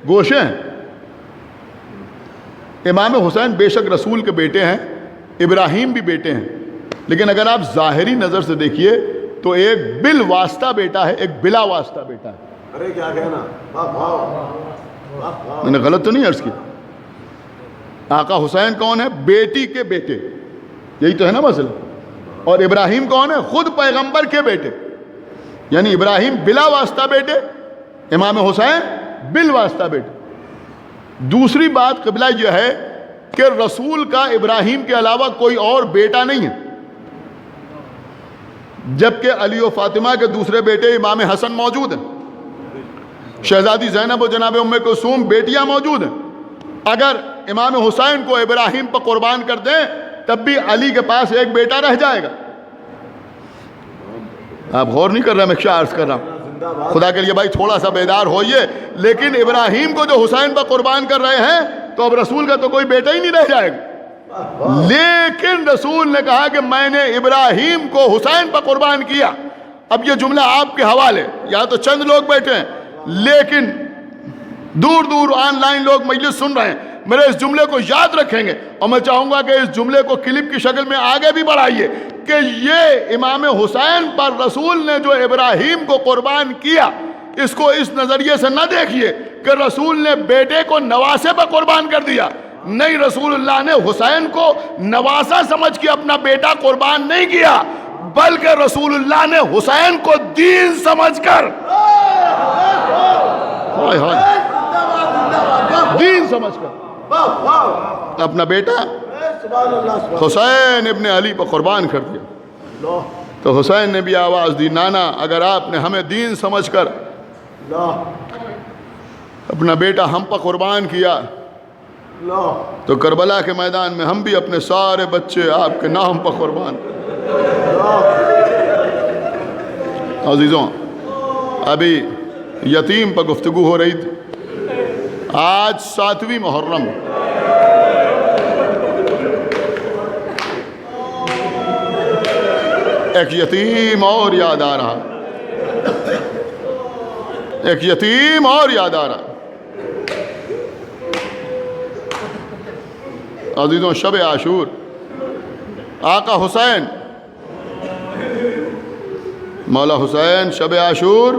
گوشے ہیں۔ امام حسین بے شک رسول کے بیٹے ہیں، ابراہیم بھی بیٹے ہیں، لیکن اگر آپ ظاہری نظر سے دیکھیے تو ایک بالواسطہ بیٹا ہے، ایک بلا واسطہ بیٹا ہے۔ ارے کیا کہنا، میں نے غلط تو نہیں عرض کی؟ آقا حسین کون ہے؟ بیٹی کے بیٹے، یہی تو ہے نا مسئلہ۔ اور ابراہیم کون ہے؟ خود پیغمبر کے بیٹے، یعنی ابراہیم بلا واسطہ بیٹے، امام حسین بالواسطہ بیٹے۔ دوسری بات قبلہ یہ ہے کہ رسول کا ابراہیم کے علاوہ کوئی اور بیٹا نہیں ہے، جبکہ علی و فاطمہ کے دوسرے بیٹے امام حسن موجود ہیں، شہزادی زینب و جناب ام کلثوم بیٹیاں موجود ہیں۔ اگر امام حسین کو ابراہیم پر قربان کر دیں تب بھی علی کے پاس ایک بیٹا رہ جائے گا۔ آپ غور نہیں کر رہے، میں کیا عرض کر رہا ہوں؟ خدا کے لیے بھائی تھوڑا سا بیدار ہوئیے۔ لیکن ابراہیم کو جو حسین پر قربان کر رہے ہیں تو اب رسول کا تو کوئی بیٹا ہی نہیں رہ جائے گا۔ لیکن رسول نے کہا کہ میں نے ابراہیم کو حسین پر قربان کیا۔ اب یہ جملہ آپ کے حوالے، یہاں تو چند لوگ بیٹھے ہیں لیکن دور دور آن لائن لوگ مجلس سن رہے ہیں، میرے اس جملے کو یاد رکھیں گے، اور میں چاہوں گا کہ اس جملے کو کلپ کی شکل میں آگے بھی بڑھائیے کہ یہ امام حسین پر رسول نے جو ابراہیم کو قربان کیا، اس کو اس نظریے سے نہ دیکھیے کہ رسول نے بیٹے کو نواسے پر قربان کر دیا۔ نہیں، رسول اللہ نے حسین کو نواسا سمجھ کے اپنا بیٹا قربان نہیں کیا، بلکہ رسول اللہ نے حسین کو دین سمجھ کر، دین سمجھ کر اپنا بیٹا حسین ابن علی پر قربان کر دیا۔ تو حسین نے بھی آواز دی، نانا اگر آپ نے ہمیں دین سمجھ کر اپنا بیٹا ہم پر قربان کیا تو کربلا کے میدان میں ہم بھی اپنے سارے بچے آپ کے نام پر قربان۔ عزیزوں، ابھی یتیم پر گفتگو ہو رہی تھی، آج 7ویں محرم، ایک یتیم اور یاد آ رہا، ایک یتیم اور یاد آ رہا۔ عزیزوں، شب عاشور، آقا حسین، مولا حسین شب عاشور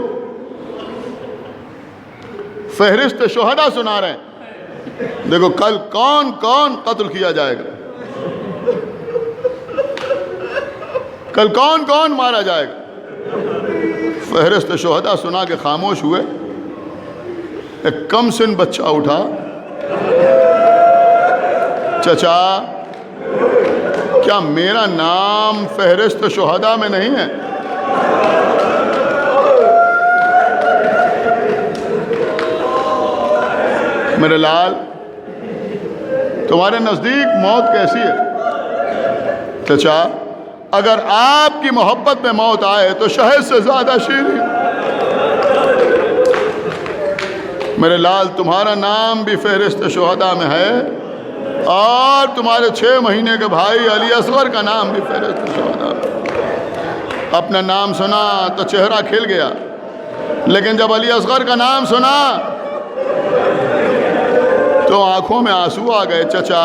فہرست شہداء سنا رہے ہیں۔ دیکھو کل کون کون قتل کیا جائے گا، کل کون کون مارا جائے گا۔ فہرست شہداء سنا کے خاموش ہوئے۔ ایک کم سن بچہ اٹھا، چچا کیا میرا نام فہرست شہداء میں نہیں ہے؟ میرے لال، تمہارے نزدیک موت کیسی ہے؟ چچا اگر آپ کی محبت میں موت آئے تو شہد سے زیادہ شیریں۔ میرے لال، تمہارا نام بھی فہرست شہداء میں ہے اور تمہارے 6 مہینے کے بھائی علی اصغر کا نام بھی فہرست شہداء میں۔ اپنا نام سنا تو چہرہ کھل گیا، لیکن جب علی اصغر کا نام سنا تو آنکھوں میں آنسو آ گئے۔ چچا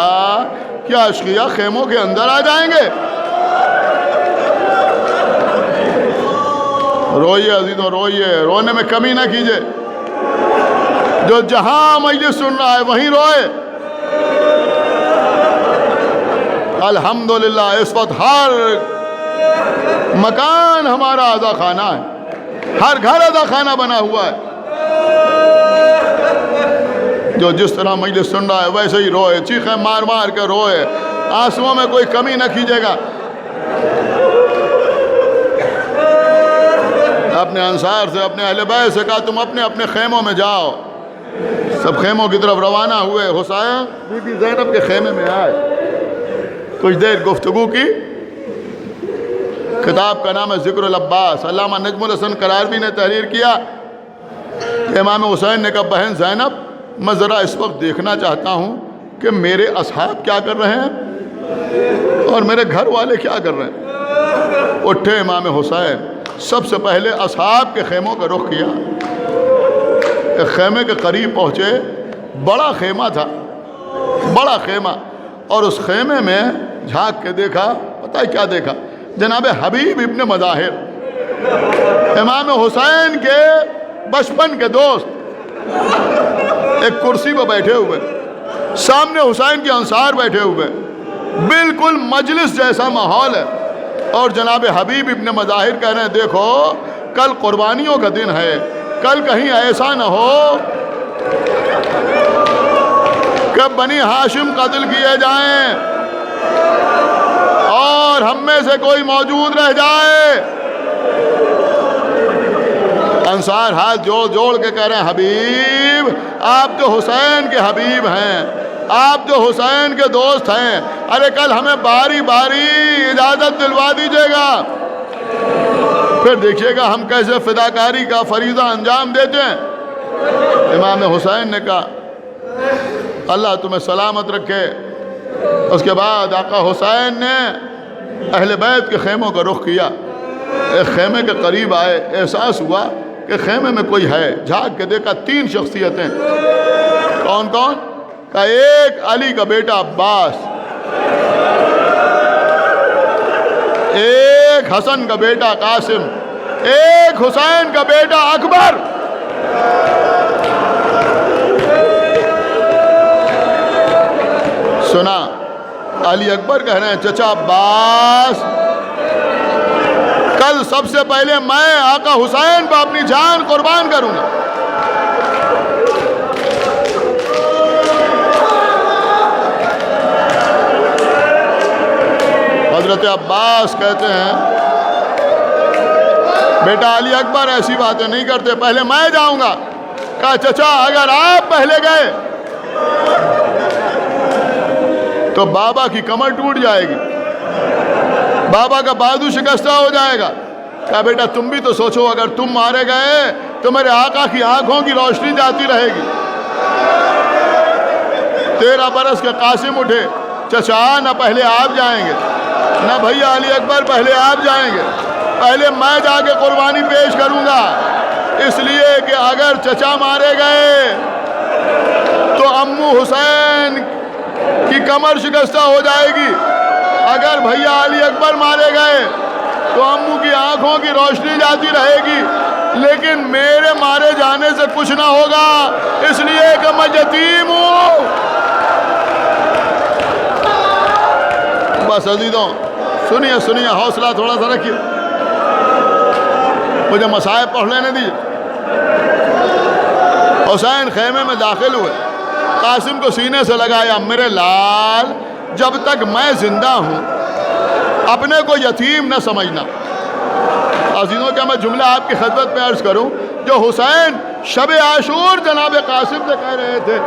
کیا اشقیاء خیموں کے اندر آ جائیں گے؟ روئیے عزیزوں، روئیے، رونے میں کمی نہ کیجئے۔ جو جہاں مجلس سن رہا ہے وہیں روئے۔ الحمدللہ اس وقت ہر مکان ہمارا عزا خانہ ہے، ہر گھر عزا خانہ بنا ہوا ہے۔ جو جس طرح مجلس سن رہا ہے ویسے ہی روئے، چیخیں مار مار کے روئے، آنسوؤں میں کوئی کمی نہ کیجیے گا۔ اپنے انصار سے، اپنے اہل بیت سے کہا تم اپنے اپنے خیموں میں جاؤ۔ سب خیموں کی طرف روانہ ہوئے۔ حسین بی بی زینب کے خیمے میں آئے، کچھ دیر گفتگو کی۔ کتاب کا نام ہے ذکر العباس، علامہ نجم الحسن کراربی نے تحریر کیا۔ امام حسین نے کہا بہن زینب میں ذرا اس وقت دیکھنا چاہتا ہوں کہ میرے اصحاب کیا کر رہے ہیں اور میرے گھر والے کیا کر رہے ہیں۔ اٹھے امام حسین، سب سے پہلے اصحاب کے خیموں کا رخ کیا۔ ایک خیمے کے قریب پہنچے، بڑا خیمہ تھا، بڑا خیمہ، اور اس خیمے میں جھانک کے دیکھا، پتہ ہے کیا دیکھا؟ جناب حبیب ابن مظاہر، امام حسین کے بچپن کے دوست، ایک کرسی پہ بیٹھے ہوئے، سامنے حسین کے انصار بیٹھے ہوئے، بالکل مجلس جیسا ماحول ہے۔ اور جناب حبیب ابن مظاہر کہہ رہے ہیں دیکھو کل قربانیوں کا دن ہے، کل کہیں ایسا نہ ہو کہ بنی ہاشم قتل کیے جائیں اور ہم میں سے کوئی موجود رہ جائے۔ انصار ہاتھ جوڑ جوڑ کے کہہ رہے ہیں حبیب آپ تو حسین کے حبیب ہیں، آپ جو حسین کے دوست ہیں، ارے کل ہمیں باری باری اجازت دلوا دیجیے گا، پھر دیکھیے گا ہم کیسے فداکاری کا فریضہ انجام دیتے ہیں۔ امام حسین نے کہا اللہ تمہیں سلامت رکھے۔ اس کے بعد آقا حسین نے اہل بیت کے خیموں کا رخ کیا، ایک خیمے کے قریب آئے، احساس ہوا کہ خیمے میں کوئی ہے، جھانک کے دیکھا 3 شخصیتیں۔ کون کون؟ کہ ایک علی کا بیٹا عباس، ایک حسن کا بیٹا قاسم، ایک حسین کا بیٹا اکبر۔ سنا علی اکبر کہہ رہے ہیں چچا عباس کل سب سے پہلے میں آقا حسین پر اپنی جان قربان کروں گا۔ حضرت عباس کہتے ہیں بیٹا علی اکبر ایسی باتیں نہیں کرتے، پہلے میں جاؤں گا۔ کہا چچا اگر آپ پہلے گئے تو بابا کی کمر ٹوٹ جائے گی، بابا کا بازو شکستہ ہو جائے گا۔ کہا بیٹا تم بھی تو سوچو اگر تم مارے گئے تو میرے آقا کی آنکھوں کی روشنی جاتی رہے گی۔ 13 برس کے قاسم اٹھے، چچا نہ پہلے آپ جائیں گے نہ بھیا علی اکبر پہلے آپ جائیں گے، پہلے میں جا کے قربانی پیش کروں گا، اس لیے کہ اگر چچا مارے گئے تو امو حسین کی کمر شکستہ ہو جائے گی، اگر بھیا علی اکبر مارے گئے تو امو کی آنکھوں کی روشنی جاتی رہے گی، لیکن میرے مارے جانے سے کچھ نہ ہوگا، اس لیے کہ میں یتیم ہوں۔ بس عزیزوں سنیے سنیے، حوصلہ تھوڑا سا رکھیے، مجھے مصائب پڑھ لینے دیجیے۔ حسین خیمے میں داخل ہوئے، قاسم کو سینے سے لگایا، میرے لال جب تک میں زندہ ہوں اپنے کو یتیم نہ سمجھنا۔ عزیزوں کیا میں جملہ آپ کی خدمت میں عرض کروں، جو حسین شب عاشور جناب قاسم سے کہہ رہے تھے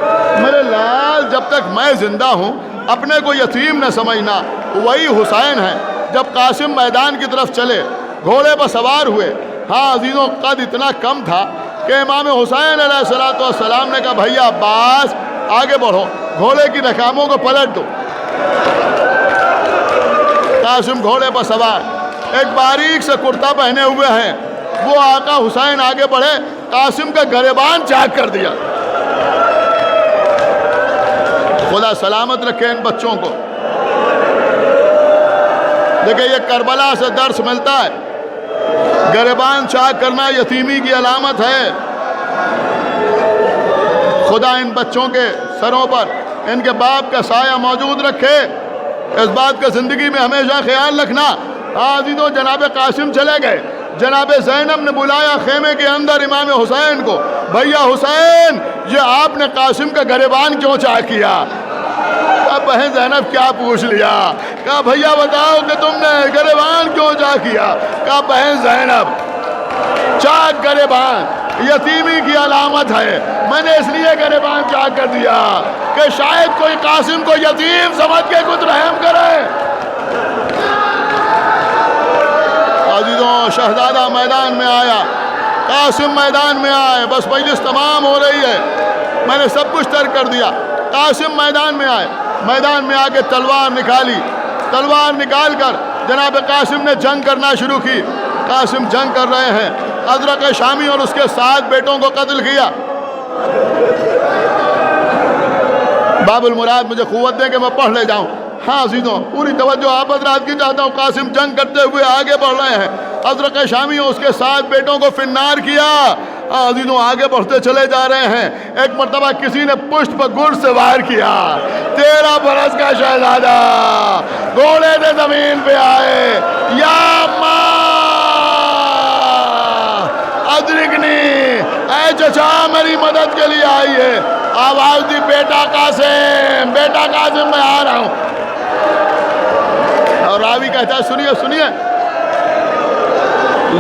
میرے لال جب تک میں زندہ ہوں اپنے کو یتیم نہ سمجھنا، وہی حسین ہیں جب قاسم میدان کی طرف چلے، گھوڑے پر سوار ہوئے۔ ہاں عزیزوں قد اتنا کم تھا کہ امام حسین علیہ السلام نے کہا بھیا عباس آگے بڑھو، گھوڑے کی رکاموں کو پلٹ دو۔ قاسم گھوڑے پر سوار، ایک باریک سے کرتا پہنے ہوئے ہیں، وہ آقا حسین آگے بڑھے، قاسم کا گریبان چاک کر دیا۔ خدا سلامت رکھے ان بچوں کو۔ دیکھیں یہ کربلا سے درس ملتا ہے، گریبان چاک کرنا یتیمی کی علامت ہے۔ خدا ان بچوں کے سروں پر ان کے باپ کا سایہ موجود رکھے، اس بات کا زندگی میں ہمیشہ خیال رکھنا۔ عزیزوں جناب قاسم چلے گئے، جناب زینب نے بلایا خیمے کے اندر امام حسین کو، بھیا حسین یہ آپ نے قاسم کا گریبان کیوں چاک کیا؟ کہا بہن زینب کیا پوچھ لیا؟ کہا بھیا بتاؤ کہ تم نے گریبان کیوں چاک کیا؟ کہا بہن زینب چاک گریبان یتیمی کی علامت ہے، میں نے اس لیے گریبان چاک کر دیا کہ شاید کوئی قاسم کو یتیم سمجھ کے کچھ رحم کرے۔ عزیزوں شہزادہ میدان میں آیا، قاسم میدان میں آئے، بس مجلس تمام ہو رہی ہے، میں نے سب کچھ ترک کر دیا۔ قاسم میدان میں آئے، میدان میں آ کے تلوار نکالی، تلوار نکال کر جناب قاسم نے جنگ کرنا شروع کی۔ قاسم جنگ کر رہے ہیں، ازرق شامی اور اس کے 7 بیٹوں کو قتل کیا۔ باب المراد مجھے قوت دے کہ میں پڑھ لے جاؤں۔ ہاں عزیزوں پوری توجہ آپ حضرات کی چاہتا ہوں، قاسم جنگ کرتے ہوئے آگے بڑھ رہے ہیں، ازرق شامی اور اس کے 7 بیٹوں کو فنار کیا۔ عزیزوں آگے بڑھتے چلے جا رہے ہیں، ایک مرتبہ کسی نے پشت پر گرز سے وار کیا، 13 برس کا شہزادہ گھوڑے سے زمین پہ آئے، یا ماں ادرکنی، اے چچا میری مدد کے لیے آئیے۔ آواز دی بیٹا قاسم، بیٹا قاسم میں آ رہا ہوں۔ اور راوی کہتا ہے سنیے سنیے،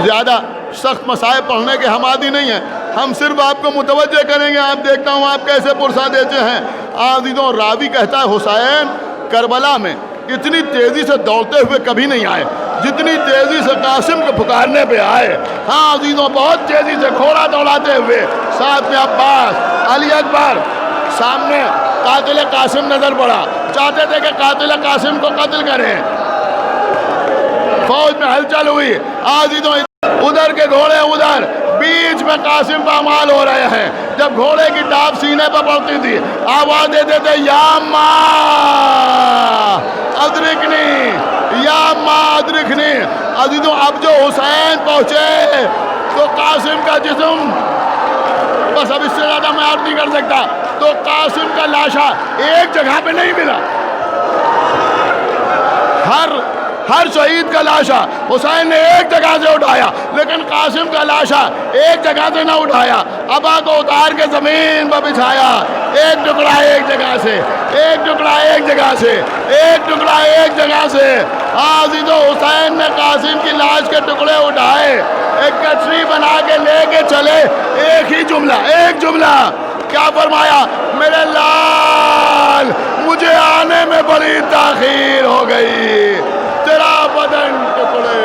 زیادہ سخت مسائل پڑھنے کے ہم عادی نہیں ہیں، ہم صرف آپ کو متوجہ کریں گے، آپ دیکھتا ہوں آپ کیسے پرسا دیتے ہیں۔ عزیزوں راوی کہتا ہے حسین کربلا میں اتنی تیزی سے دوڑتے ہوئے کبھی نہیں آئے جتنی تیزی سے قاسم کو پکارنے پہ آئے۔ ہاں عزیزوں بہت تیزی سے گھوڑا دوڑاتے ہوئے، ساتھ میں عباس، علی اکبر، سامنے قاتل قاسم نظر پڑا، چاہتے تھے کہ قاتل قاسم کو قتل کریں۔ فوج میں ہلچل ہوئی، عزیزوں ادھر کے گھوڑے ادھر، بیچ میں قاسم پامال ہو رہے ہیں۔ جب گھوڑے کی ٹاپ سینے پر پڑتی تھی آواز دیتے تھے یا ماں ادرکنی، یا ماں ادرکنی۔ عزیزوں اب جو حسین پہنچے تو قاسم کا جسم، بس اب اس سے زیادہ میں عرض نہیں کر سکتا، تو قاسم کا لاشا ایک جگہ پہ نہیں ملا، ہر شہید کا لاشا حسین نے ایک جگہ سے اٹھایا، لیکن قاسم کا لاشا ایک جگہ سے نہ اٹھایا، ابا کو اتار کے زمین پر بچھایا، ایک ٹکڑا ایک جگہ سے، ایک ٹکڑا ایک جگہ سے، ایک ٹکڑا ایک جگہ سے۔ عزیزو حسین نے قاسم کی لاش کے ٹکڑے اٹھائے، ایک کچھری بنا کے لے کے چلے، ایک ہی جملہ، ایک جملہ کیا فرمایا؟ میرے لال مجھے آنے میں بڑی تاخیر ہو گئی، تیرا بدن ٹکڑے